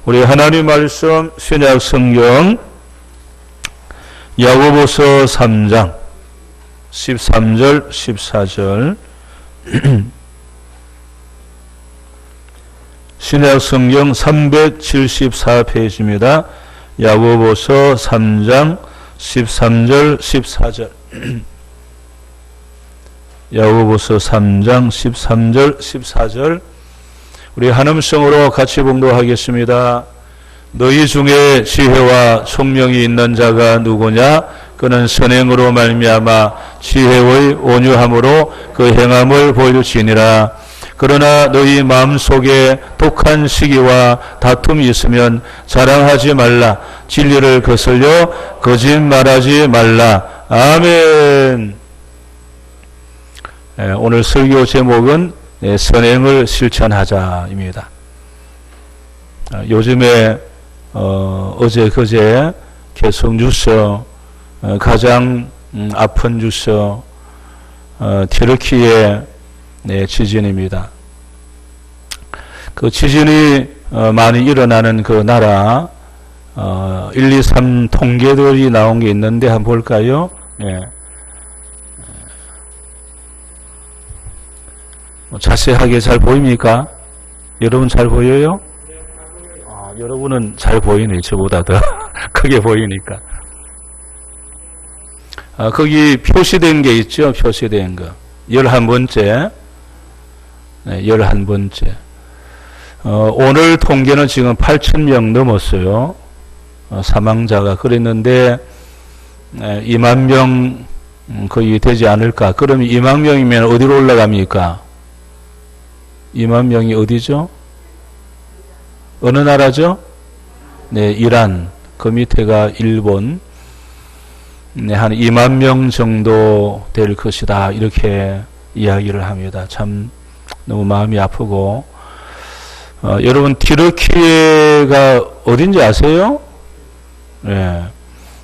우리 하나님 말씀 신약 성경 야고보서 3장 13절 14절 신약 성경 374페이지입니다. 야고보서 3장 13절 14절 야고보서 3장 13절 14절 우리 한음성으로 같이 봉독하겠습니다. 너희 중에 지혜와 총명이 있는 자가 누구냐? 그는 선행으로 말미암아 지혜의 온유함으로 그 행함을 보여주시니라. 그러나 너희 마음속에 독한 시기와 다툼이 있으면 자랑하지 말라. 진리를 거슬려 거짓말하지 말라. 아멘. 오늘 설교 제목은 선행을 실천하자입니다. 요즘에 어제 그제 계속 뉴스 가장 아픈 뉴스 튀르키예 지진입니다. 그 지진이 많이 일어나는 그 나라 1, 2, 3 통계들이 나온 게 있는데 한번 볼까요? 자세하게 잘 보입니까? 여러분 잘 보여요? 여러분은 잘 보이네. 저보다 더 크게 보이니까. 거기 표시된 게 있죠. 표시된 거. 11번째. 11번째. 오늘 통계는 지금 8,000명 넘었어요. 사망자가. 그랬는데 2만 명 거의 되지 않을까. 그러면 2만 명이면 어디로 올라갑니까? 2만 명이 어디죠? 어느 나라죠? 네, 이란. 그 밑에가 일본. 네, 한 2만 명 정도 될 것이다. 이렇게 이야기를 합니다. 참 너무 마음이 아프고. 여러분, 튀르키예가 어딘지 아세요? 네.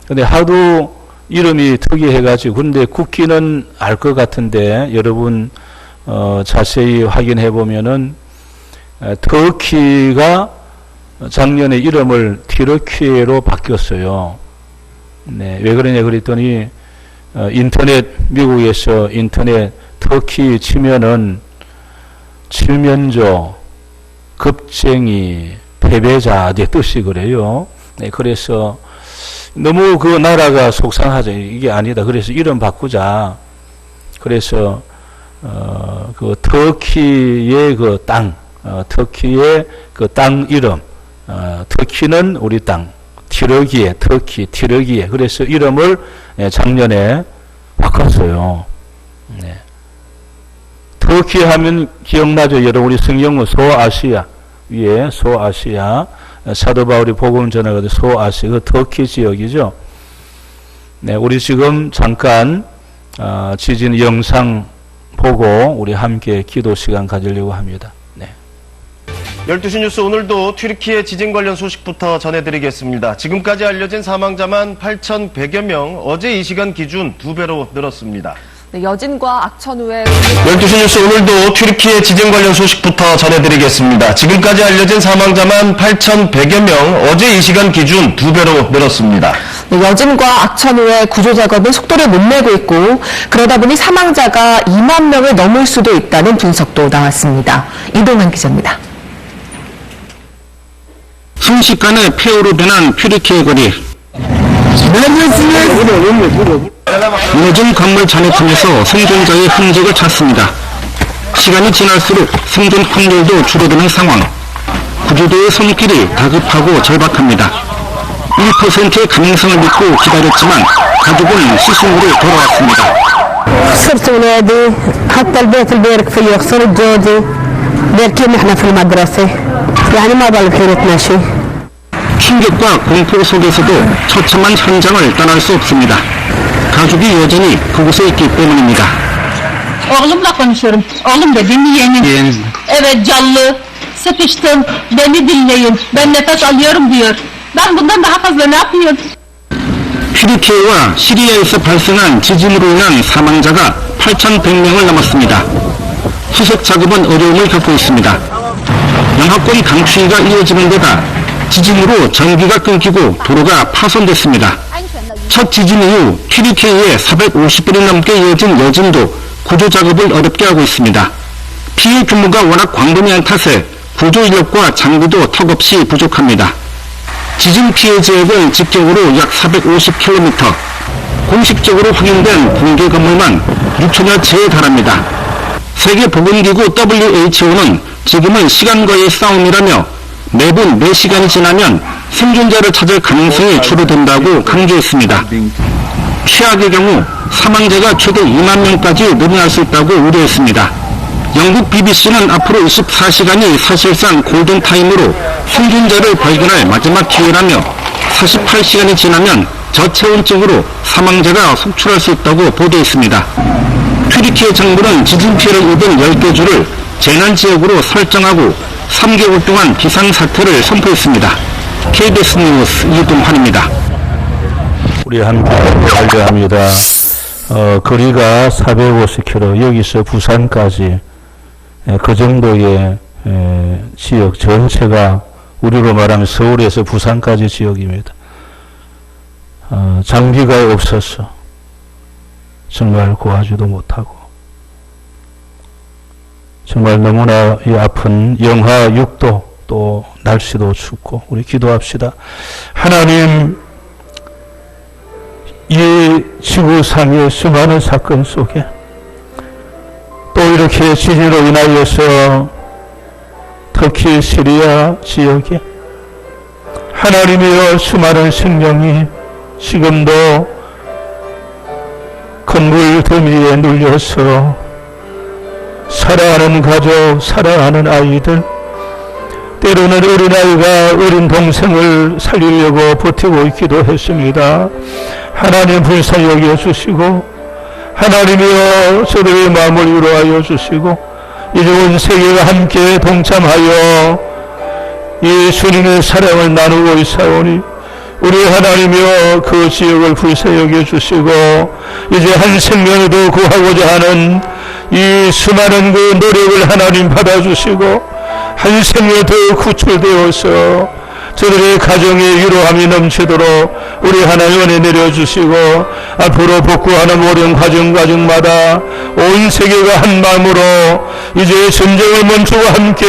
근데 하도 이름이 특이해가지고, 근데 국기는 알 것 같은데, 여러분, 자세히 확인해 보면은 터키가 작년에 이름을 튀르키예로 바뀌었어요. 네, 왜 그러냐 그랬더니 미국에서 인터넷 터키 치면은 칠면조, 급쟁이, 패배자 의 뜻이 그래요. 네, 그래서 너무 그 나라가 속상하죠. 이게 아니다. 그래서 이름 바꾸자. 그래서 그 터키의 그 땅, 터키의 그 땅 이름, 터키는 우리 땅, 튀르키예, 터키, 튀르키예. 그래서 이름을 작년에 바꿨어요. 네. 터키 하면 기억나죠? 여러분, 우리 성경은 소아시아, 위에 소아시아, 사도 바울이 복음 전하거든 소아시아, 그 터키 지역이죠. 네, 우리 지금 잠깐 지진 영상 보고 우리 함께 기도 시간 가지려고 합니다. 네. 12시 뉴스 오늘도 튀르키예 지진 관련 소식부터 전해드리겠습니다. 지금까지 알려진 사망자만 8,100여 명, 어제 이 시간 기준 2배로 늘었습니다. 네, 여진과 악천 후에 12시 뉴스 오늘도 튀르키예 지진 관련 소식부터 전해드리겠습니다. 지금까지 알려진 사망자만 8,100여 명, 어제 이 시간 기준 2배로 늘었습니다. 네, 여진과 악천 후에 구조 작업은 속도를 못 내고 있고 그러다 보니 사망자가 2만 명을 넘을 수도 있다는 분석도 나왔습니다. 이동환 기자입니다. 순식간에 폐허로 변한 튀르키예 거리. 무너진 건물 잔해 통해서 생존자의 흔적을 찾습니다. 시간이 지날수록 생존 확률도 줄어드는 상황. 구조대의 손길이 다급하고 절박합니다. 1%의 가능성을 믿고 기다렸지만 가족은 시신으로 돌아왔습니다. خسرت ولادي حتى البيت البارك فيه خسرت جوزي باركين نحن في المدرسة يعني ما ضل بحيرتنا شيء. 충격과 공포 속에서도 처참한 현장을 떠날 수 없습니다. 가족이 여전히 그곳에 있기 때문입니다. Oğlumla konuşuyorum. Oğlum dediğim yeğenim. Evet canlı. Sıkıştım. Beni dinleyin. Ben nefes alıyorum diyor. Ben bundan daha fazla ne yapayım? 튀르키예와 시리아에서 발생한 지진으로 인한 사망자가 8,100명을 넘었습니다. 수색 작업은 어려움을 겪고 있습니다. 영하권 강추위가 이어지는 데다 지진으로 전기가 끊기고 도로가 파손됐습니다. 첫 지진 이후 튀르키예에 450분이 넘게 이어진 여진도 구조 작업을 어렵게 하고 있습니다. 피해 규모가 워낙 광범위한 탓에 구조 인력과 장비도 턱없이 부족합니다. 지진 피해 지역은 직경으로 약 450km, 공식적으로 확인된 붕괴 건물만 6천여 채에 달합니다. 세계보건기구 WHO는 지금은 시간과의 싸움이라며 매분 4시간이 지나면 생존자를 찾을 가능성이 줄어든다고 강조했습니다. 최악의 경우 사망자가 최대 2만 명까지 늘어날 수 있다고 우려했습니다. 영국 BBC는 앞으로 24시간이 사실상 골든타임으로 생존자를 발견할 마지막 기회라며 48시간이 지나면 저체온증으로 사망자가 속출할 수 있다고 보도했습니다. 튀르키예 정부는 지진 피해를 입은 10개 주를 재난지역으로 설정하고 3개월 동안 비상사태를 선포했습니다. KBS 뉴스 이동환입니다. 우리 함께 알려합니다. 거리가 450km, 여기서 부산까지 그 정도의 지역 전체가 우리로 말하면 서울에서 부산까지 지역입니다. 장비가 없어서 정말 구하지도 못하고 정말 너무나 이 아픈 영하 6도 또 날씨도 춥고 우리 기도합시다. 하나님, 이 지구상의 수많은 사건 속에 또 이렇게 지진으로 인하여서 특히 시리아 지역에 하나님이여 수많은 생명이 지금도 건물 더미에 눌려서 살아가는 가족, 살아가는 아이들, 때로는 어린아이가 어린 동생을 살리려고 버티고 있기도 했습니다. 하나님 불쌍히 여겨주시고 하나님이여 저들의 마음을 위로하여 주시고 이제 온 세계가 함께 동참하여 이 주님의 사랑을 나누고 있사오니 우리 하나님이여 그 지역을 불쌍히 여겨주시고 이제 한 생명에도 구하고자 하는 이 수많은 그 노력을 하나님 받아주시고 한 생명이 더 구출되어서 저들의 가정에 위로함이 넘치도록 우리 하나님 은혜 내려주시고 앞으로 복구하는 모든 과정마다 온 세계가 한 마음으로 이제 전쟁을 멈추고 함께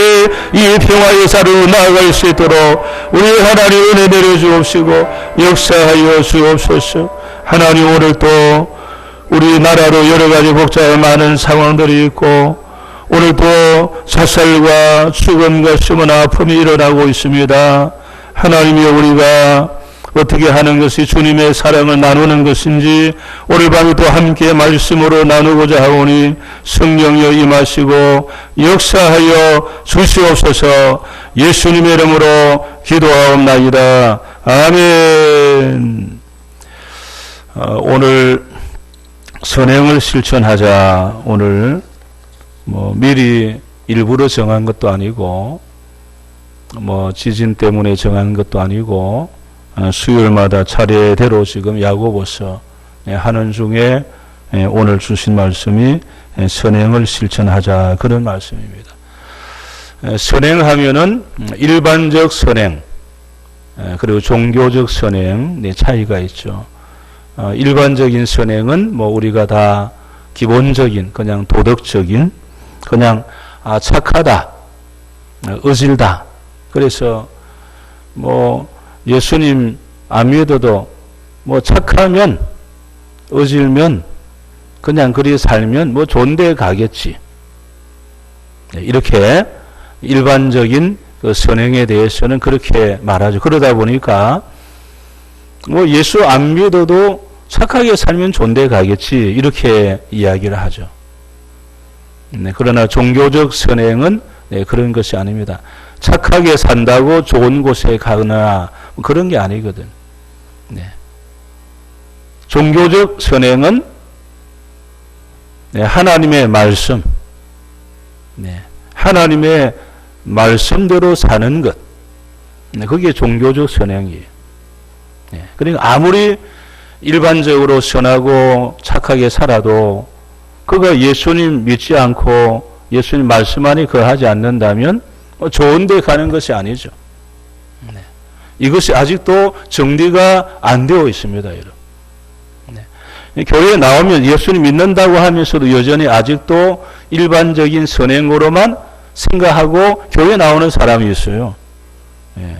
이 평화의 사로 나아갈 수 있도록 우리 하나님 은혜 내려주옵시고 역사하여 주옵소서. 하나님, 오늘 또 우리나라로 여러 가지 복잡한 많은 상황들이 있고 오늘 또 자살과 죽음과 숨은 아픔이 일어나고 있습니다. 하나님이여, 우리가 어떻게 하는 것이 주님의 사랑을 나누는 것인지 오늘 밤에 또 함께 말씀으로 나누고자 하오니 성령여 임하시고 역사하여 주시옵소서. 예수님의 이름으로 기도하옵나이다. 아멘. 오늘 선행을 실천하자. 오늘 미리 일부러 정한 것도 아니고 지진 때문에 정한 것도 아니고 수요일마다 차례대로 지금 야고보서 하는 중에 오늘 주신 말씀이 선행을 실천하자, 그런 말씀입니다. 선행하면은 일반적 선행 그리고 종교적 선행 차이가 있죠. 일반적인 선행은 우리가 다 기본적인 그냥 도덕적인 그냥 착하다, 의질다. 그래서 예수님 안 믿어도 착하면 의질면 그냥 그리 살면 좋은 데 가겠지. 이렇게 일반적인 그 선행에 대해서는 그렇게 말하죠. 그러다 보니까 예수 안 믿어도 착하게 살면 좋은 데 가겠지, 이렇게 이야기를 하죠. 그러나 종교적 선행은 그런 것이 아닙니다. 착하게 산다고 좋은 곳에 가거나 그런 게 아니거든. 종교적 선행은 하나님의 말씀, 하나님의 말씀대로 사는 것, 그게 종교적 선행이에요. 그러니까 아무리 일반적으로 선하고 착하게 살아도 그가 예수님 믿지 않고 예수님 말씀 안에 거하지 않는다면 좋은 데 가는 것이 아니죠. 이것이 아직도 정리가 안 되어 있습니다, 여러분. 네. 교회에 나오면 예수님 믿는다고 하면서도 여전히 아직도 일반적인 선행으로만 생각하고 교회에 나오는 사람이 있어요. 네.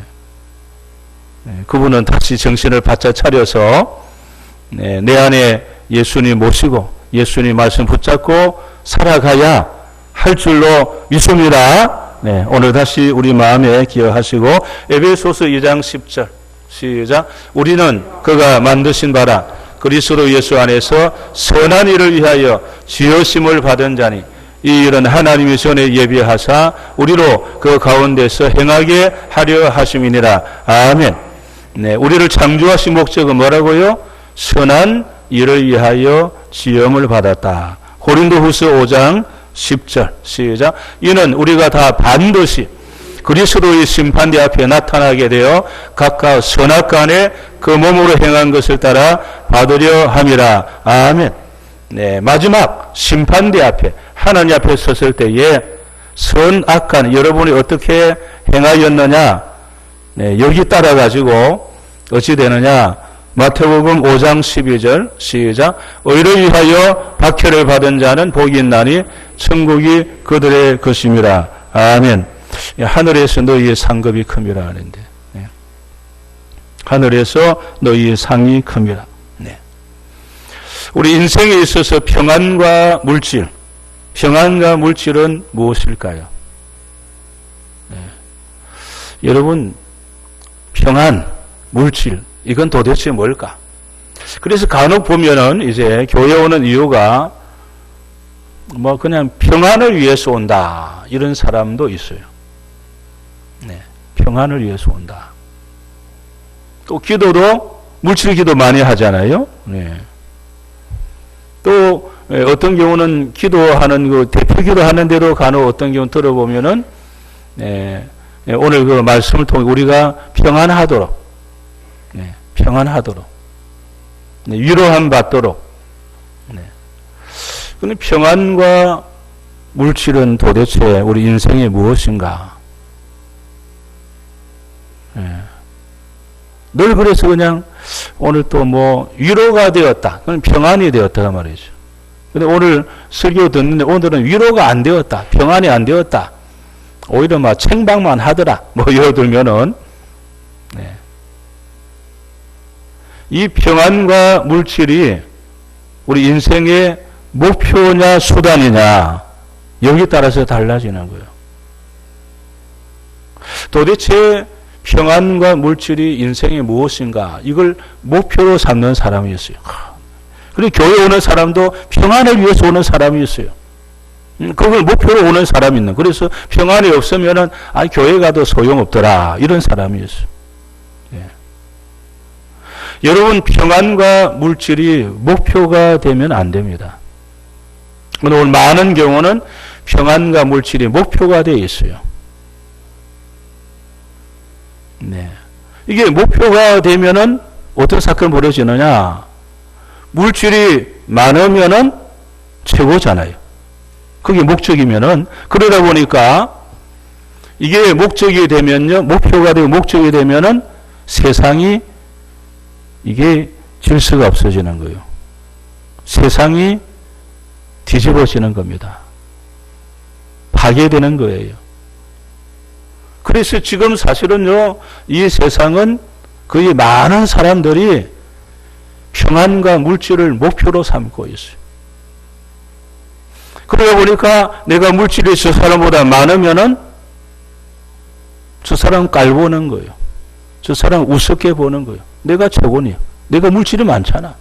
네. 그분은 다시 정신을 바짝 차려서 네. 내 안에 예수님 모시고 예수님 말씀 붙잡고 살아가야 할 줄로 믿습니다. 네, 오늘 다시 우리 마음에 기억하시고 에베소서 2장 10절 시작. 우리는 그가 만드신 바라 그리스도 예수 안에서 선한 일을 위하여 지으심을 받은 자니 이 일은 하나님이 전에 예비하사 우리로 그 가운데서 행하게 하려 하심이니라. 아멘. 네, 우리를 창조하신 목적은 뭐라고요? 선한 일을 위하여 지음을 받았다. 고린도후서 5장 10절 시작. 이는 우리가 다 반드시 그리스도의 심판대 앞에 나타나게 되어 각각 선악간에 그 몸으로 행한 것을 따라 받으려 함이라. 아멘. 네, 마지막 심판대 앞에 하나님 앞에 섰을 때에 선악간 여러분이 어떻게 행하였느냐, 네, 여기 따라 가지고 어찌 되느냐. 마태복음 5장 12절 시작. 의를 위하여 박해를 받은 자는 복이 있나니 천국이 그들의 것임이라. 아멘. 하늘에서 너희의 상급이 큼이라 하는데, 네. 하늘에서 너희의 상이 큼이라. 네. 우리 인생에 있어서 평안과 물질, 평안과 물질은 무엇일까요? 네. 여러분, 평안, 물질, 이건 도대체 뭘까? 그래서 간혹 보면은 이제 교회 오는 이유가 뭐 그냥 평안을 위해서 온다, 이런 사람도 있어요. 네, 평안을 위해서 온다. 또 기도도 물질 기도 많이 하잖아요. 네. 또 어떤 경우는 기도하는 그 대표 기도하는데도 간혹 어떤 경우 들어보면은 네, 오늘 그 말씀을 통해 우리가 평안하도록, 네, 평안하도록, 네, 위로함 받도록. 네. 근데 평안과 물질은 도대체 우리 인생에 무엇인가? 네. 늘 그래서 그냥 오늘 또 뭐 위로가 되었다, 그건 평안이 되었다 말이죠. 근데 오늘 설교 듣는데 오늘은 위로가 안 되었다, 평안이 안 되었다, 오히려 막 책방만 하더라, 뭐 예를 들면은, 네. 이 평안과 물질이 우리 인생의 목표냐 수단이냐, 여기 따라서 달라지는 거예요. 도대체 평안과 물질이 인생의 무엇인가, 이걸 목표로 삼는 사람이 있어요. 그리고 교회 오는 사람도 평안을 위해서 오는 사람이 있어요. 그걸 목표로 오는 사람이 있는. 그래서 평안이 없으면은 교회 가도 소용없더라, 이런 사람이 있어요. 예. 여러분, 평안과 물질이 목표가 되면 안 됩니다. 오늘 많은 경우는 평안과 물질이 목표가 되어 있어요. 네. 이게 목표가 되면은 어떤 사건이 벌어지느냐? 물질이 많으면은 최고잖아요. 그게 목적이면은, 그러다 보니까 이게 목적이 되면요, 목표가 되고 목적이 되면은 세상이 이게 질서가 없어지는 거예요. 세상이 뒤집어지는 겁니다. 파괴되는 거예요. 그래서 지금 사실은요, 이 세상은 거의 많은 사람들이 평안과 물질을 목표로 삼고 있어요. 그러다 보니까 내가 물질이 저 사람보다 많으면은 저 사람 깔보는 거예요. 저 사람 우습게 보는 거예요. 내가 최고니요. 내가 물질이 많잖아.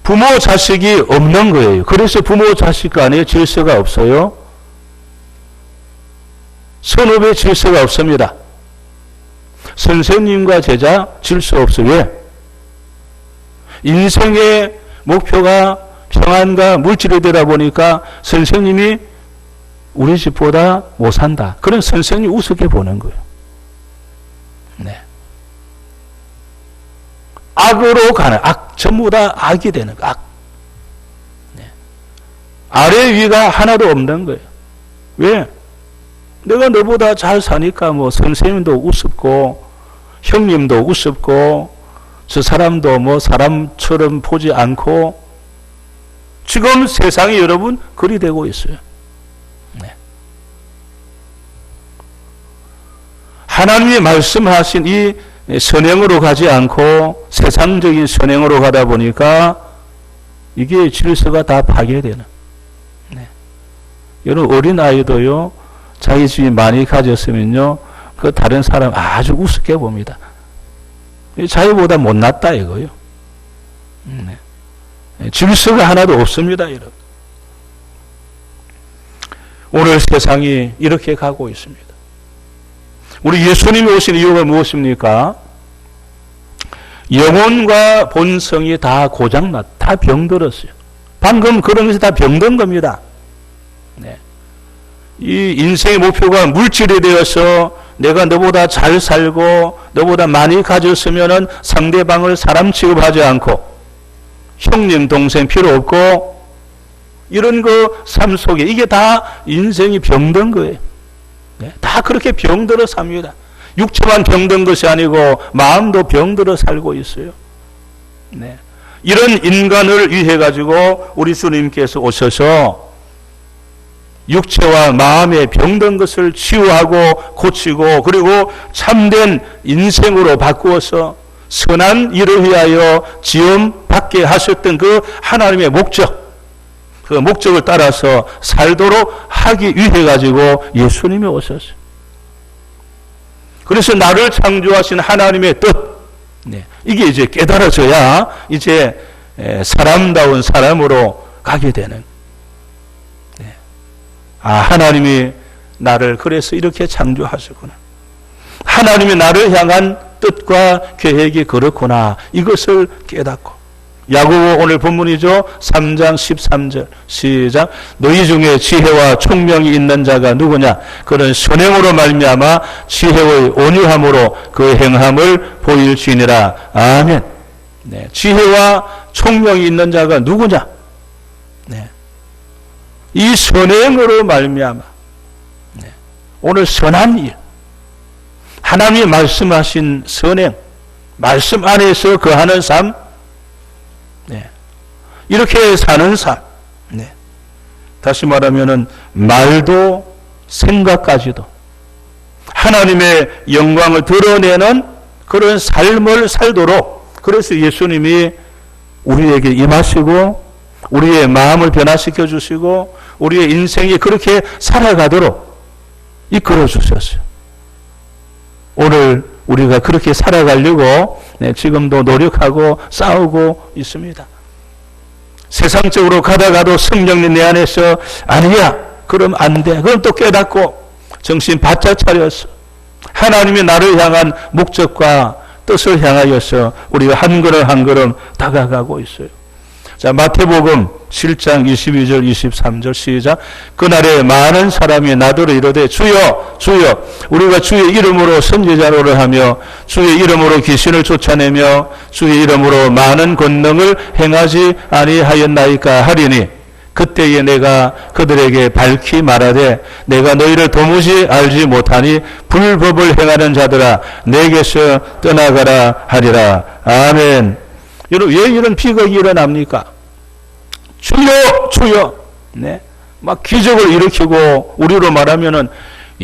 부모 자식이 없는 거예요. 그래서 부모 자식 간에 질서가 없어요. 선후배 질서가 없습니다. 선생님과 제자 질서 없어요. 왜? 인생의 목표가 평안과 물질이 되다 보니까 선생님이 우리 집보다 못 산다, 그런 선생님이 우습게 보는 거예요. 네. 악으로 가는, 전부 다 악이 되는 거, 악. 네. 아래 위가 하나도 없는 거예요. 왜? 내가 너보다 잘 사니까 뭐 선생님도 우습고 형님도 우습고 저 사람도 뭐 사람처럼 보지 않고 지금 세상이 여러분 그리 되고 있어요. 네. 하나님이 말씀하신 이 선행으로 가지 않고 세상적인 선행으로 가다 보니까 이게 질서가 다 파괴되는. 네. 여러분 어린아이도요 자기 집이 많이 가졌으면요 그 다른 사람 아주 우습게 봅니다. 자기보다 못났다 이거요. 네. 질서가 하나도 없습니다, 여러분. 오늘 세상이 이렇게 가고 있습니다. 우리 예수님이 오신 이유가 무엇입니까? 영혼과 본성이 다 고장났, 다 병들었어요. 방금 그런 것이 다 병든 겁니다. 네. 이 인생의 목표가 물질이 되어서 내가 너보다 잘 살고 너보다 많이 가졌으면은 상대방을 사람 취급하지 않고 형님 동생 필요 없고 이런 거 삶 속에 이게 다 인생이 병든 거예요. 네? 다 그렇게 병들어 삽니다. 육체만 병든 것이 아니고 마음도 병들어 살고 있어요. 네. 이런 인간을 위해 가지고 우리 주님께서 오셔서 육체와 마음의 병든 것을 치유하고 고치고 그리고 참된 인생으로 바꾸어서 선한 일을 위하여 지음받게 하셨던 그 하나님의 목적, 그 목적을 따라서 살도록 하기 위해 가지고 예수님이 오셨어요. 그래서 나를 창조하신 하나님의 뜻, 네. 이게 이제 깨달아져야 이제 사람다운 사람으로 가게 되는. 네. 아, 하나님이 나를 그래서 이렇게 창조하셨구나. 하나님이 나를 향한 뜻과 계획이 그렇구나. 이것을 깨닫고. 야고보 오늘 본문이죠. 3장 13절 시작. 너희 중에 지혜와 총명이 있는 자가 누구냐? 그는 선행으로 말미암아 지혜의 온유함으로 그 행함을 보일지니라. 아멘. 네. 지혜와 총명이 있는 자가 누구냐? 네. 이 선행으로 말미암아. 네. 오늘 선한 일. 하나님이 말씀하신 선행, 말씀 안에서 거하는 삶, 네. 이렇게 사는 삶, 네. 다시 말하면은 말도 생각까지도 하나님의 영광을 드러내는 그런 삶을 살도록 그래서 예수님이 우리에게 임하시고 우리의 마음을 변화시켜 주시고 우리의 인생이 그렇게 살아가도록 이끌어 주셨어요. 오늘 우리가 그렇게 살아가려고 네, 지금도 노력하고 싸우고 있습니다. 세상적으로 가다가도 성령님 내 안에서 아니야 그럼 안 돼. 그럼 또 깨닫고 정신 바짝 차려서 하나님이 나를 향한 목적과 뜻을 향하여서 우리가 한 걸음 한 걸음 다가가고 있어요. 자, 마태복음 7장 22절 23절 시작. 그날에 많은 사람이 나더러 이르되 주여 주여 우리가 주의 이름으로 선지자로를 하며 주의 이름으로 귀신을 쫓아내며 주의 이름으로 많은 권능을 행하지 아니하였나이까 하리니 그때에 내가 그들에게 밝히 말하되 내가 너희를 도무지 알지 못하니 불법을 행하는 자들아 내게서 떠나가라 하리라. 아멘. 여러분 왜 이런 비극이 일어납니까? 주여 주여 네. 막 기적을 일으키고 우리로 말하면은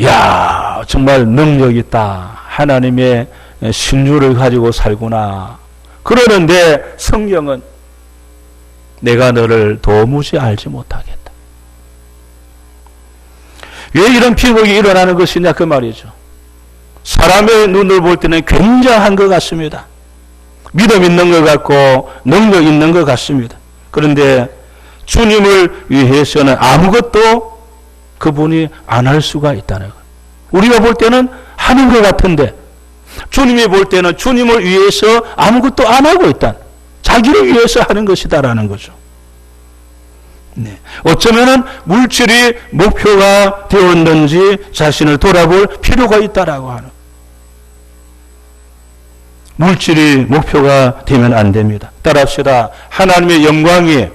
야 정말 능력 있다. 하나님의 신유를 가지고 살구나. 그러는데 성경은 내가 너를 도무지 알지 못하겠다. 왜 이런 비극이 일어나는 것이냐 그 말이죠. 사람의 눈을 볼 때는 굉장한 것 같습니다. 믿음 있는 것 같고 능력 있는 것 같습니다. 그런데 주님을 위해서는 아무것도 그분이 안 할 수가 있다는 것. 우리가 볼 때는 하는 것 같은데 주님이 볼 때는 주님을 위해서 아무것도 안 하고 있다. 자기를 위해서 하는 것이다라는 거죠. 네. 어쩌면은 물질이 목표가 되었는지 자신을 돌아볼 필요가 있다라고 하는. 물질이 목표가 되면 안 됩니다. 따라합시다. 하나님의 영광이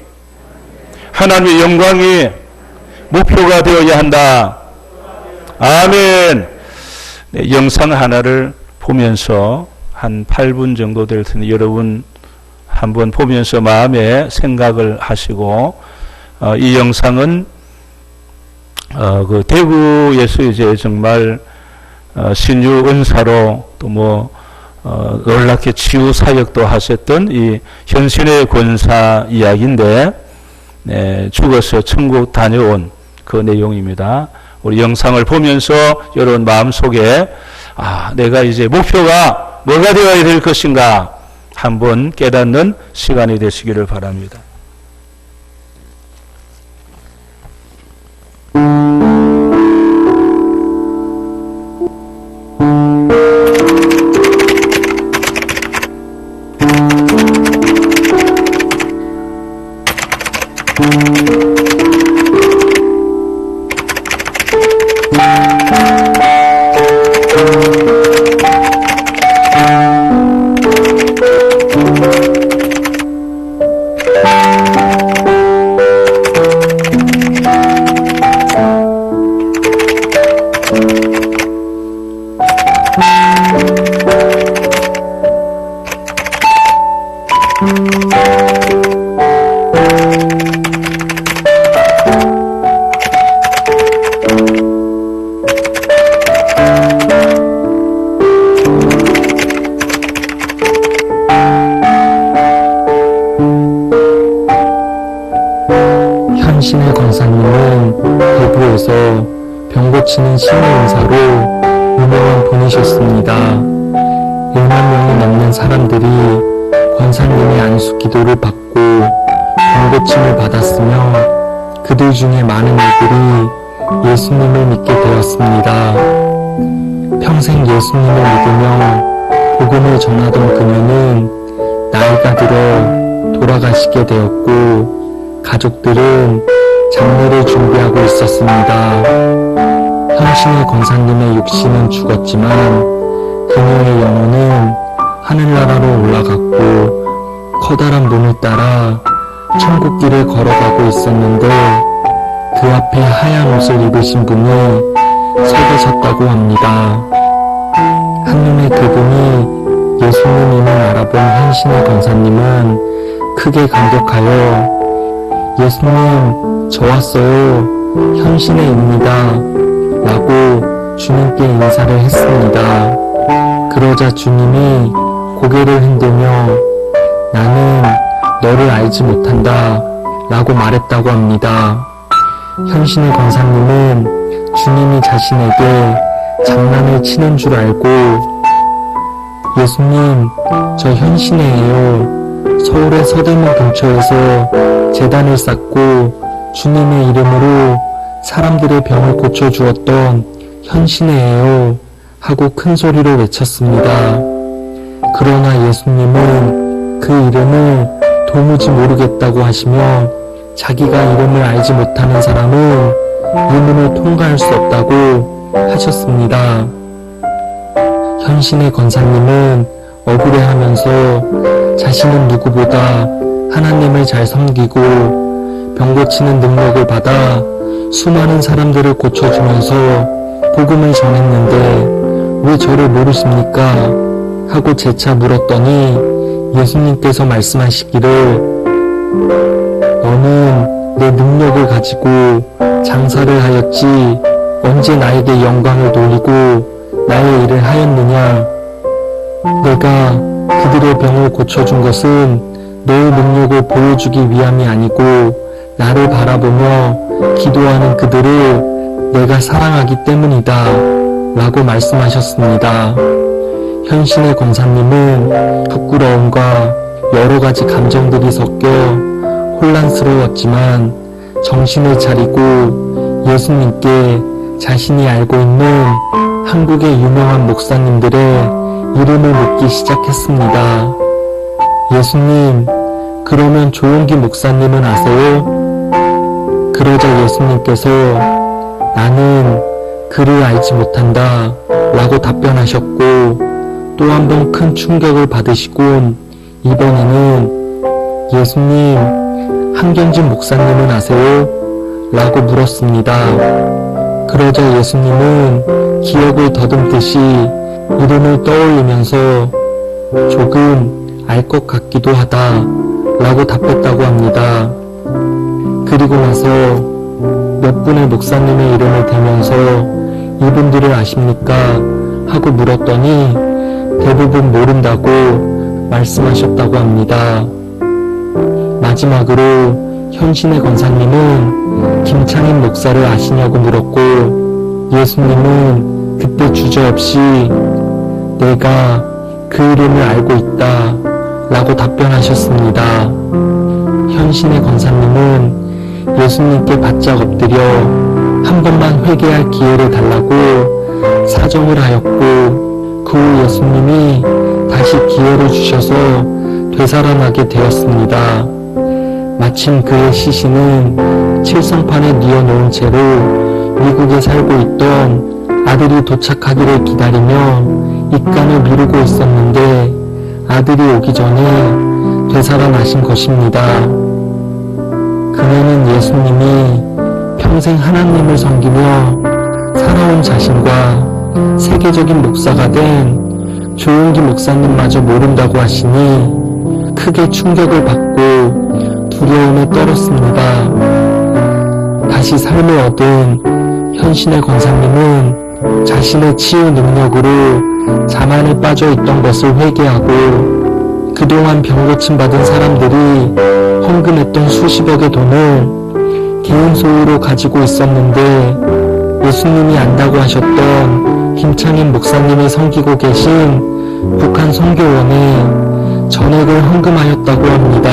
목표가 되어야 한다. 아멘. 네, 영상 하나를 보면서 한 8분 정도 될 텐데 여러분 한번 보면서 마음에 생각을 하시고 이 영상은 그 대구에서 이제 정말 신유 은사로 또 뭐 놀랍게 치유 사역도 하셨던 이 현신의 권사 이야기인데 죽어서 천국 다녀온 그 내용입니다. 우리 영상을 보면서 여러분 마음속에 내가 이제 목표가 뭐가 되어야 될 것인가 한번 깨닫는 시간이 되시기를 바랍니다. 현신의 권사님은 대구에서 병 고치는 신의 은사로 유명한 분이셨습니다. 1만 명이 넘는 사람들이 권사님의 안수 기도를 받고 병 고침을 받았으며 그들 중에 많은 이들이 예수님을 믿게 되었습니다. 평생 예수님을 믿으며 복음을 전하던 그녀는 나이가 들어 돌아가시게 되었고 가족들은 장례를 준비하고 있었습니다. 현신의 권사님의 육신은 죽었지만 그녀의 영혼은 하늘나라로 올라갔고 커다란 문을 따라 천국길을 걸어가고 있었는데 그 앞에 하얀 옷을 입으신 분이 서 계셨다고 합니다. 한눈에 그분이 예수님임을 알아본 현신의 권사님은 크게 감격하여 예수님, 저 왔어요. 현신의입니다. 라고 주님께 인사를 했습니다. 그러자 주님이 고개를 흔들며 나는 너를 알지 못한다. 라고 말했다고 합니다. 현신의 권사님은 주님이 자신에게 장난을 치는 줄 알고 예수님, 저 현신의예요. 서울의 서대문 근처에서 제단을 쌓고 주님의 이름으로 사람들의 병을 고쳐주었던 현신의예요 하고 큰 소리로 외쳤습니다. 그러나 예수님은 그 이름을 도무지 모르겠다고 하시며 자기가 이름을 알지 못하는 사람은 이 문을 통과할 수 없다고 하셨습니다. 현신의 권사님은 억울해하면서 자신은 누구보다 하나님을 잘 섬기고 병 고치는 능력을 받아 수많은 사람들을 고쳐주면서 복음을 전했는데 왜 저를 모르십니까? 하고 재차 물었더니 예수님께서 말씀하시기를 너는 내 능력을 가지고 장사를 하였지 언제 나에게 영광을 돌리고 나의 일을 하였느냐? 내가 그들의 병을 고쳐준 것은 너의 능력을 보여주기 위함이 아니고 나를 바라보며 기도하는 그들을 내가 사랑하기 때문이다 라고 말씀하셨습니다. 현신의 권사님은 부끄러움과 여러 가지 감정들이 섞여 혼란스러웠지만 정신을 차리고 예수님께 자신이 알고 있는 한국의 유명한 목사님들의 이름을 묻기 시작했습니다. 예수님, 그러면 조용기 목사님은 아세요? 그러자 예수님께서 나는 그를 알지 못한다 라고 답변하셨고 또 한 번 큰 충격을 받으시곤 이번에는 예수님, 한경진 목사님은 아세요? 라고 물었습니다. 그러자 예수님은 기억을 더듬듯이 이름을 떠올리면서 조금 알 것 같기도 하다 라고 답했다고 합니다. 그리고 나서 몇 분의 목사님의 이름을 대면서 이분들을 아십니까? 하고 물었더니 대부분 모른다고 말씀하셨다고 합니다. 마지막으로 현신의 권사님은 김창인 목사를 아시냐고 물었고 예수님은 그때 주저없이 내가 그 이름을 알고 있다 라고 답변하셨습니다. 현신의 권사님은 예수님께 바짝 엎드려 한 번만 회개할 기회를 달라고 사정을 하였고 그 후 예수님이 다시 기회를 주셔서 되살아나게 되었습니다. 마침 그의 시신은 칠성판에 뉘어놓은 채로 미국에 살고 있던 아들이 도착하기를 기다리며 입간을 미루고 있었는데 아들이 오기 전에 되살아나신 것입니다. 그녀는 예수님이 평생 하나님을 섬기며 살아온 자신과 세계적인 목사가 된 조용기 목사님마저 모른다고 하시니 크게 충격을 받고 두려움에 떨었습니다. 다시 삶을 얻은 현신의 권사님은 자신의 치유 능력으로 자만에 빠져 있던 것을 회개하고 그동안 병고침 받은 사람들이 헌금했던 수십억의 돈을 개인 소유로 가지고 있었는데 예수님이 안다고 하셨던 김창인 목사님이 섬기고 계신 북한 선교원에 전액을 헌금하였다고 합니다.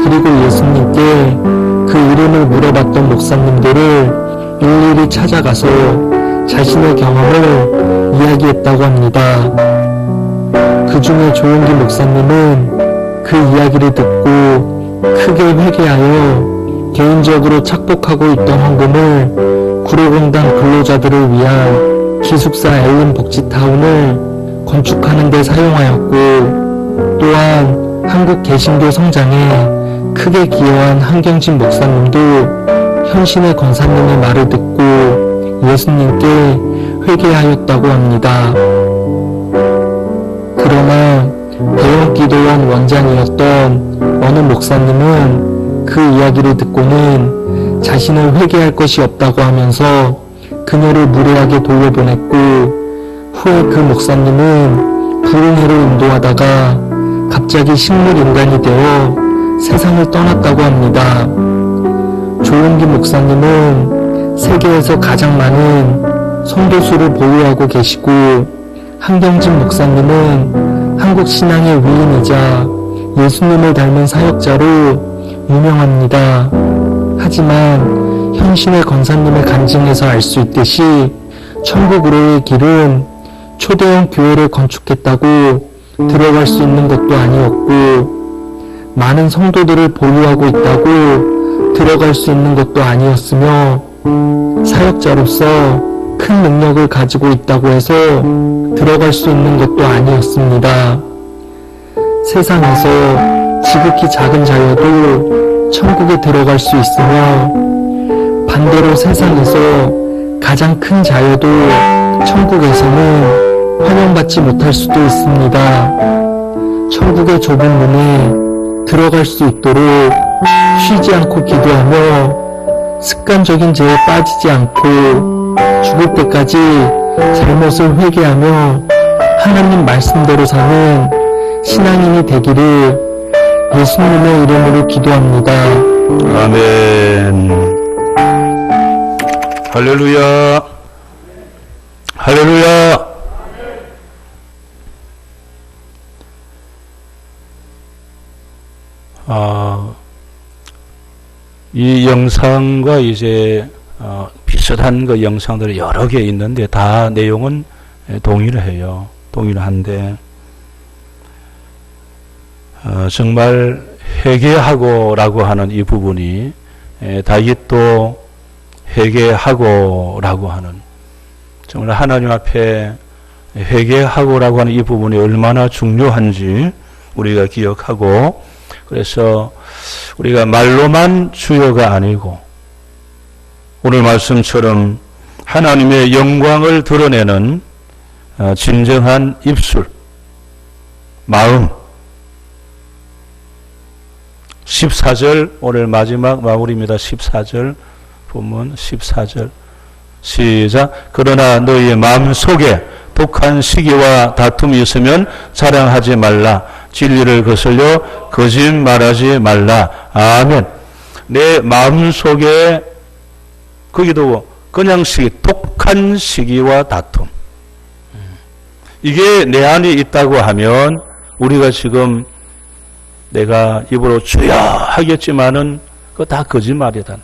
그리고 예수님께 그 이름을 물어봤던 목사님들을 일일이 찾아가서 자신의 경험을 이야기했다고 합니다. 그 중에 조용기 목사님은 그 이야기를 듣고 크게 회개하여 개인적으로 착복하고 있던 헌금을 구로공단 근로자들을 위한 기숙사 엘린 복지타운을 건축하는 데 사용하였고 또한 한국 개신교 성장에 크게 기여한 한경진 목사님도 현신의 권사님의 말을 듣고 예수님께 회개하였다고 합니다. 그러나 대형기도원 원장이었던 어느 목사님은 그 이야기를 듣고는 자신을 회개할 것이 없다고 하면서 그녀를 무례하게 돌려보냈고 후에 그 목사님은 불응회를 인도하다가 갑자기 식물인간이 되어 세상을 떠났다고 합니다. 조용기 목사님은 세계에서 가장 많은 성도수를 보유하고 계시고 한경진 목사님은 한국 신앙의 위인이자 예수님을 닮은 사역자로 유명합니다. 하지만 현신의 권사님의 간증에서 알 수 있듯이 천국으로의 길은 초대형 교회를 건축했다고 들어갈 수 있는 것도 아니었고 많은 성도들을 보유하고 있다고 들어갈 수 있는 것도 아니었으며 사역자로서 큰 능력을 가지고 있다고 해서 들어갈 수 있는 것도 아니었습니다. 세상에서 지극히 작은 자여도 천국에 들어갈 수 있으며 반대로 세상에서 가장 큰 자여도 천국에서는 환영받지 못할 수도 있습니다. 천국의 좁은 문에 들어갈 수 있도록 쉬지 않고 기도하며 습관적인 죄에 빠지지 않고 죽을 때까지 잘못을 회개하며 하나님 말씀대로 사는 신앙인이 되기를 예수님의 이름으로 기도합니다. 아멘. 할렐루야. 할렐루야. 이 영상과 이제 비슷한 그 영상들이 여러 개 있는데 다 내용은 동일해요. 동일한데 정말 회개하고라고 하는 이 부분이 다윗도 회개하고라고 하는 정말 하나님 앞에 회개하고라고 하는 이 부분이 얼마나 중요한지 우리가 기억하고 그래서 우리가 말로만 주여가 아니고 오늘 말씀처럼 하나님의 영광을 드러내는 진정한 입술, 마음. 14절 오늘 마지막 마무리입니다. 14절 본문 14절 시작. 그러나 너희의 마음속에 독한 시기와 다툼이 있으면 자랑하지 말라. 진리를 거슬려 거짓말하지 말라. 아멘. 내 마음속에 거기도 그냥 시기, 독한 시기와 다툼. 이게 내 안에 있다고 하면 우리가 지금 내가 입으로 주여 하겠지만은 그거 다 거짓말이다.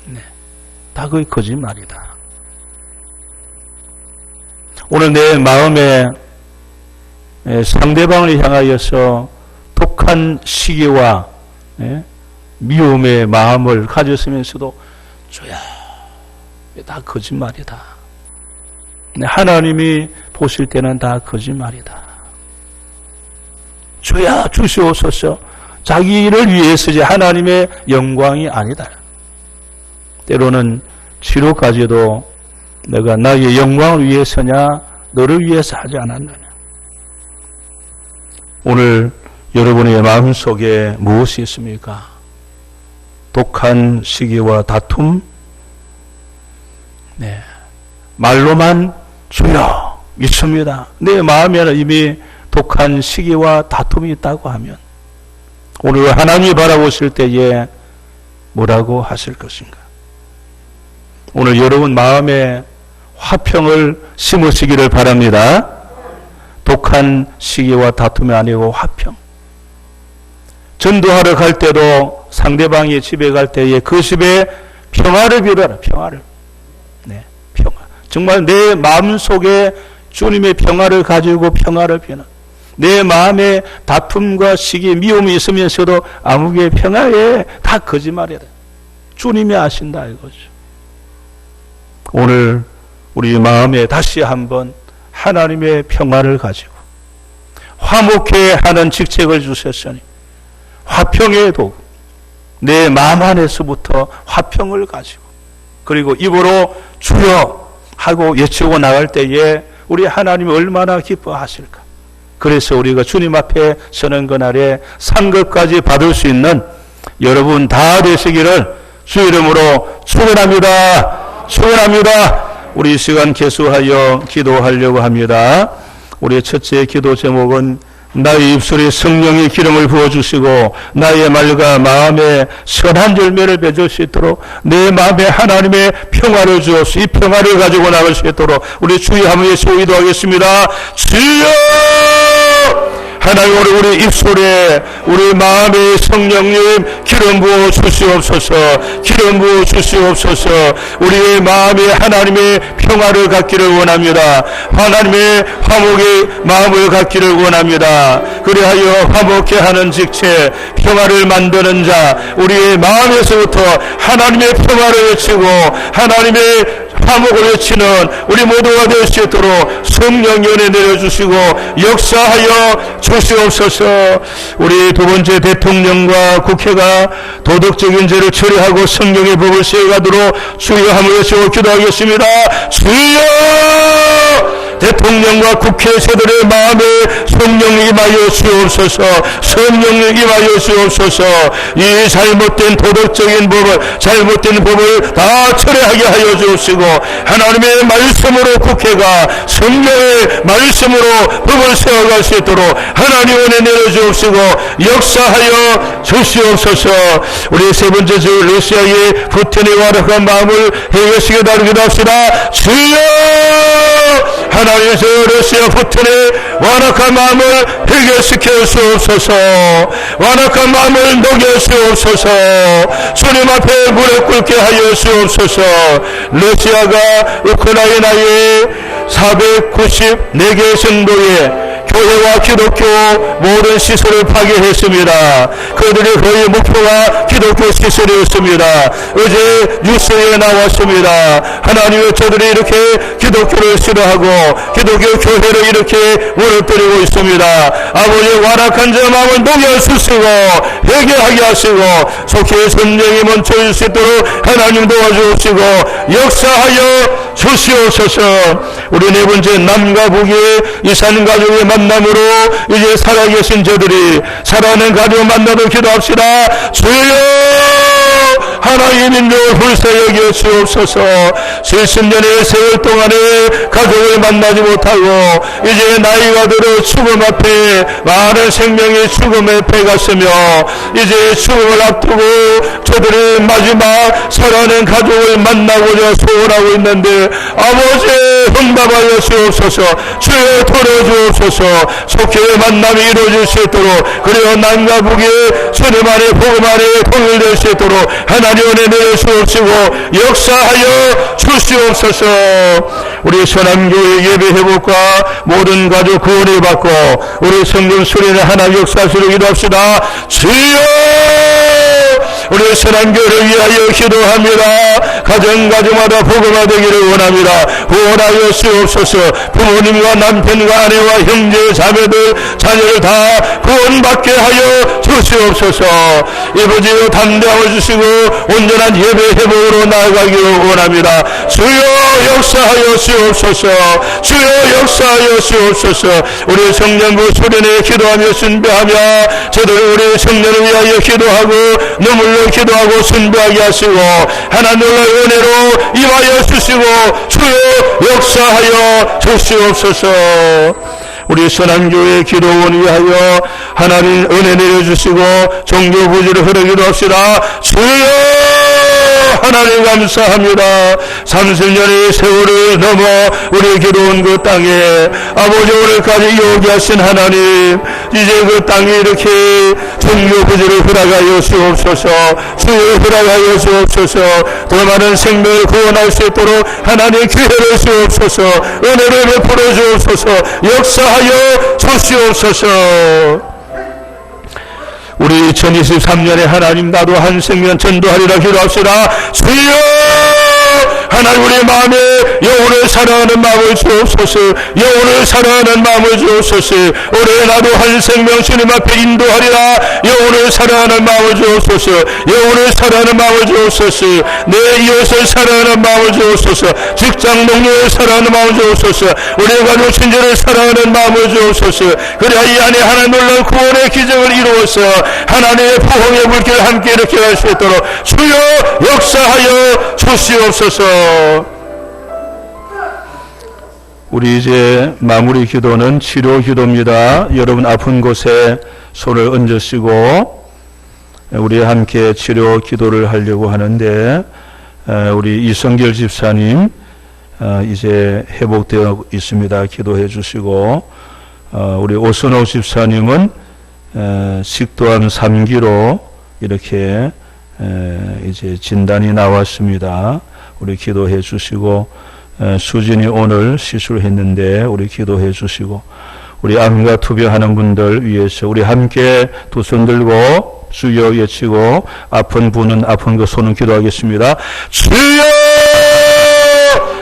네, 다 거의 거짓말이다. 오늘 내 마음에 상대방을 향하여서 독한 시기와 미움의 마음을 가졌으면서도 주여, 다 거짓말이다. 하나님이 보실 때는 다 거짓말이다. 주여 주시옵소서. 자기를 위해서지 하나님의 영광이 아니다. 때로는 치료까지도 내가 나의 영광을 위해서냐 너를 위해서 하지 않았느냐. 오늘 여러분의 마음속에 무엇이 있습니까? 독한 시기와 다툼? 네, 말로만 주여 믿습니다. 내 마음에는 이미 독한 시기와 다툼이 있다고 하면 오늘 하나님이 바라보실 때에 뭐라고 하실 것인가? 오늘 여러분 마음에 화평을 심으시기를 바랍니다. 독한 시기와 다툼이 아니고 화평. 전도하러 갈 때도 상대방이 집에 갈 때에 그 집에 평화를 빌어라. 평화를. 네, 평화. 정말 내 마음속에 주님의 평화를 가지고 평화를 비는 내 마음에 다툼과 시기, 미움이 있으면서도 아무개 평화에 다 거짓말이다. 주님이 아신다 이거죠. 오늘 우리 마음에 다시 한번 하나님의 평화를 가지고 화목해 하는 직책을 주셨으니 화평의 도구, 내 마음 안에서부터 화평을 가지고 그리고 입으로 주여 하고 외치고 나갈 때에 우리 하나님이 얼마나 기뻐하실까. 그래서 우리가 주님 앞에 서는 그날에 상급까지 받을 수 있는 여러분 다 되시기를 주 이름으로 축원합니다. 축원합니다. 우리 이 시간 계속하여 기도하려고 합니다. 우리의 첫째 기도 제목은 나의 입술에 성령의 기름을 부어주시고 나의 말과 마음에 선한 열매를 맺을 수 있도록 내 마음에 하나님의 평화를 주옵소서. 이 평화를 가지고 나갈 수 있도록 우리 주의 한번 소위도 하겠습니다. 주여! 하나님, 우리 입술에 우리 마음의 성령님 기름 부어 주시옵소서. 기름 부어 주시옵소서. 우리의 마음에 하나님의 평화를 갖기를 원합니다. 하나님의 화목의 마음을 갖기를 원합니다. 그리하여 화목해 하는 직체, 평화를 만드는 자, 우리의 마음에서부터 하나님의 평화를 외치고 하나님의 화목을 외치는 우리 모두가 될 수 있도록 성령 연애 내려주시고 역사하여 주시옵소서. 우리 두 번째 대통령과 국회가 도덕적인 죄를 처리하고 성령의 법을 세워가도록 주여 함을 외치고 기도하겠습니다. 주여! 대통령과 국회의사들의 마음에 성령이 임하여 주옵소서. 성령이 임하여 주옵소서. 이 잘못된 도덕적인 법을, 잘못된 법을 다 철회하게 하여 주옵시고 하나님의 말씀으로 국회가 성령의 말씀으로 법을 세워갈 수 있도록 하나님 은혜 내려주옵시고 역사하여 주시옵소서. 우리 세 번째 주 러시아의 푸틴의 완악한 마음을 해결시켜 다루기도 합시다. 주여! 하나님께서 러시아 푸틴의 완악한 마음을 해결시켜 주옵소서. 완악한 마음을 녹여 주옵소서. 주님 앞에 무릎 꿇게 하여 주옵소서. 러시아가 우크라이나의 494개 성도의 교회와 기독교 모든 시설을 파괴했습니다. 그들의 거의 목표가 기독교 시설이었습니다. 어제 뉴스에 나왔습니다. 하나님의 저들이 이렇게 기독교를 싫어하고 기독교 교회를 이렇게 무너뜨리고 있습니다. 아버지의 완악한 저 마음을 녹여주시고 회개하게 하시고 속히 선정이 멈춰질 수 있도록 하나님 도와주시고 역사하여 주시옵소서. 우리 네 번째, 남과 북의 이 산가족의 만남으로 이제 살아계신 저들이 살아가는 가족 만나도 기도합시다. 주여 하나님 인도를 불쌍히 여겨 주옵소서. 70년의 세월 동안에 가족을 만나지 못하고 이제 나이가 들어 죽음 앞에 많은 생명이 죽음에 패갔으며 이제 죽음을 앞두고 저들이 마지막 살아가는 가족을 만나고자 소원하고 있는데 아버지 응답하여 주옵소서. 주여 돌아주옵소서. 속히 만남이 이루어질 수 있도록 그리고 남과 북의 주님 안에 복음 안에 통일될 수 있도록 하나님 은혜 내려주옵시고 역사하여 주시옵소서. 우리 선함교회 예배 회복과 모든 가족 구원을 받고 우리 성령 수련의 하나님 역사수를 기도합시다. 주여 우리 선함교회를 위하여 기도합니다. 가정마다 복음화되기를 원합니다. 구원하여 주옵소서. 부모님과 남편과 아내와 형제 자매들 자녀를 다 구원받게 하여 주시옵소서. 이부지로 담대하여 주시고 온전한 예배 회복으로 나아가기를 원합니다. 주여 역사하여 주옵소서. 주여 역사하여 주옵소서. 우리 성령부 수련회 기도하며 순배하며 저들 우리 성령을 위하여 기도하고 눈물로 기도하고 순배하게 하시고 하나님의 은혜로 임하여 주시고 주여 역사하여 주시옵소서. 우리 선한교회 기도원 위하여 하나님 은혜 내려주시고 종교부지를 흐르기도 합시다. 주여 하나님 감사합니다. 30년의 세월을 넘어 우리 기도원 그 땅에 아버지 오늘까지 요기하신 하나님 이제 그 땅에 이렇게 종교부지를 허락하여 주옵소서. 주여 허락하여 주옵소서. 더 많은 생명을 구원할 수 있도록 하나님 기회를 주옵소서. 은혜를 베풀어 주옵소서. 역사하여 주시옵소서. 우리 2023년에 하나님 나도 한 생명 전도하리라 기도합시다. 주여 하나님 우리 마음에 영혼을 사랑하는 마음을 주옵소서. 영혼을 사랑하는 마음을 주옵소서. 올해 나도 한 생명 주님 앞에 인도하리라. 영혼을 사랑하는 마음을 주옵소서. 영혼을 사랑하는 마음을 주옵소서. 내 이웃을 사랑하는 마음을 주옵소서. 직장 동료를 사랑하는 마음을 주옵소서. 우리 가족 친지를 사랑하는 마음을 주옵소서. 그래야 이 안에 하나님 놀라운 구원의 기적을 이루어서 하나님의 부흥의 물결을 함께 이렇게 할 수 있도록 주여 역사하여 주시옵소서. 우리 이제 마무리 기도는 치료 기도입니다. 여러분 아픈 곳에 손을 얹으시고 우리 함께 치료 기도를 하려고 하는데 우리 이성결 집사님 이제 회복되어 있습니다. 기도해 주시고 우리 오선호 집사님은 식도암 3기로 이렇게 이제 진단이 나왔습니다. 우리 기도해 주시고 수진이 오늘 시술했는데 우리 기도해 주시고 우리 암과 투병하는 분들 위해서 우리 함께 두 손 들고 주여 외치고 아픈 분은 아픈 그 손은 기도하겠습니다. 주여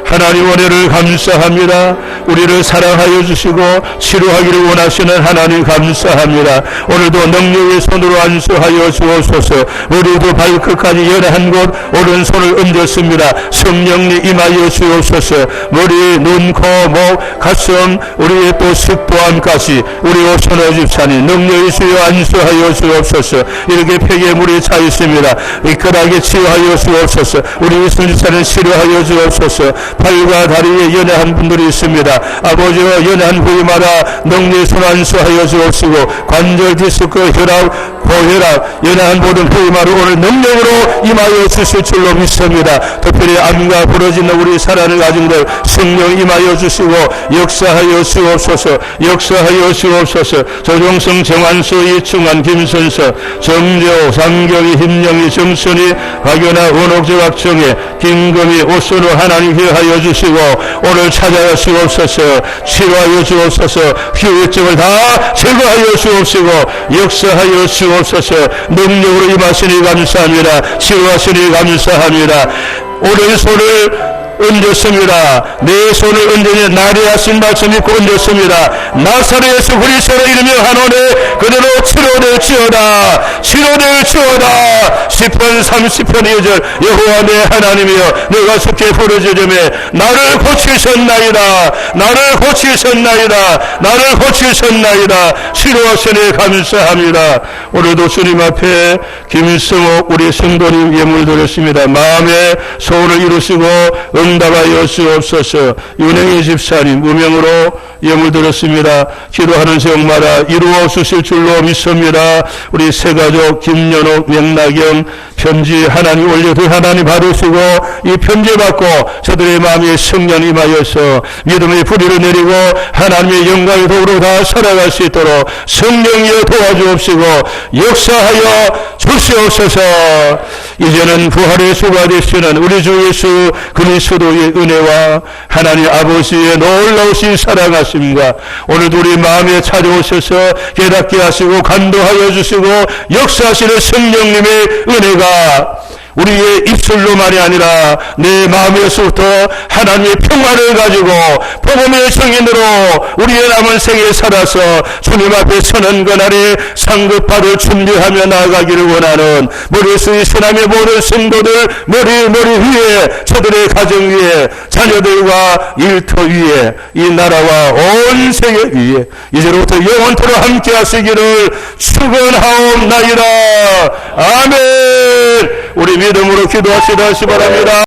하나님 은혜를 감사합니다. 우리를 사랑하여 주시고 치료하기를 원하시는 하나님 감사합니다. 오늘도 능력의 손으로 안수하여 주옵소서. 우리도 발끝까지 연한 곳 오른손을 얹었습니다. 성령님 임하여 주옵소서. 머리, 눈, 코, 목, 가슴 우리의 또 식도암까지 우리 오선호 집사님 능력의 수여 안수하여 주옵소서. 이렇게 폐괴물이 차 있습니다. 미끈하게 치유하여 주옵소서. 우리 이승 집사님 치료하여 주옵소서. 팔과 다리에 연약한 분들이 있습니다. 아버지와 연약한 부위마다 능력의 손 안수하여 주옵시고 관절, 디스크, 혈압, 고혈압, 연약한 모든 부위마다 오늘 능력으로 임하여 주실 줄로 믿습니다. 특별히 암과 부러지는 우리 사랑하는 가정들 성령 임하여 주시고 역사하여 주옵소서. 역사하여 주옵소서. 조종성, 정한수, 이충환, 김선서, 정재호, 상경이, 힘영이, 정선이, 박연아, 원옥재, 박정혜, 김금희, 오선호 하나님 기하여 인도하여 주시고 오늘 찾아가시옵소서. 치료하여 주옵소서. 후유증을 다 제거하여 주옵시고 역사하여 주옵소서. 능력으로 임하시니 감사합니다. 치료하시니 감사합니다. 오른손을 얹었습니다. 내 손을 얹으니 나리 하신 말씀 믿고 얹었습니다. 나사렛 예수 그리스도로 이름이 하노니 그대로 치료될지어다. 치료될지어다. 10편 30편 2절 여호와 내 하나님이여 내가 속히 부르짖음에 나를 고치셨나이다. 나를 고치셨나이다. 나를 고치셨나이다. 치료하시니 감사합니다. 오늘도 주님 앞에 김승옥 우리 성도님 예물 드렸습니다. 마음의 소원을 이루시고 응답하여 주옵소서. 윤행희 집사님 무명으로 예물 드렸습니다. 기도하는 세용마다 이루어 주실 줄로 믿습니다. 우리 새가족 김연옥 명나경 편지 하나님 올려드 하나님 받으시고 이 편지 받고 저들의 마음에 성령 임하여서 믿음의 뿌리를 내리고 하나님의 영광의 도구로 다 살아갈 수 있도록 성령이여 도와주옵시고 역사하여 주시옵소서. 이제는 부활의 수가 되시는 우리 주 예수 그리스도의 은혜와 하나님 아버지의 놀라우신 사랑하심과 오늘도 우리 마음에 찾아오셔서 깨닫게 하시고 간도하여 주시고 역사하시는 성령님의 은혜가 우리의 입술로만이 아니라 내 마음에서부터 하나님의 평화를 가지고 복음의 증인으로 우리의 남은 생에 살아서 주님 앞에 서는 그날에 상급받을 준비하며 나아가기를 원하는 머리수의 신함의 모든 성도들 머리 위에 저들의 가정 위에 자녀들과 일터 위에 이 나라와 온 세계 위에 이제로부터 영원토록 함께 하시기를 축원하옵나이다. 아멘. 우리 믿음으로 기도하시다 하시 바랍니다.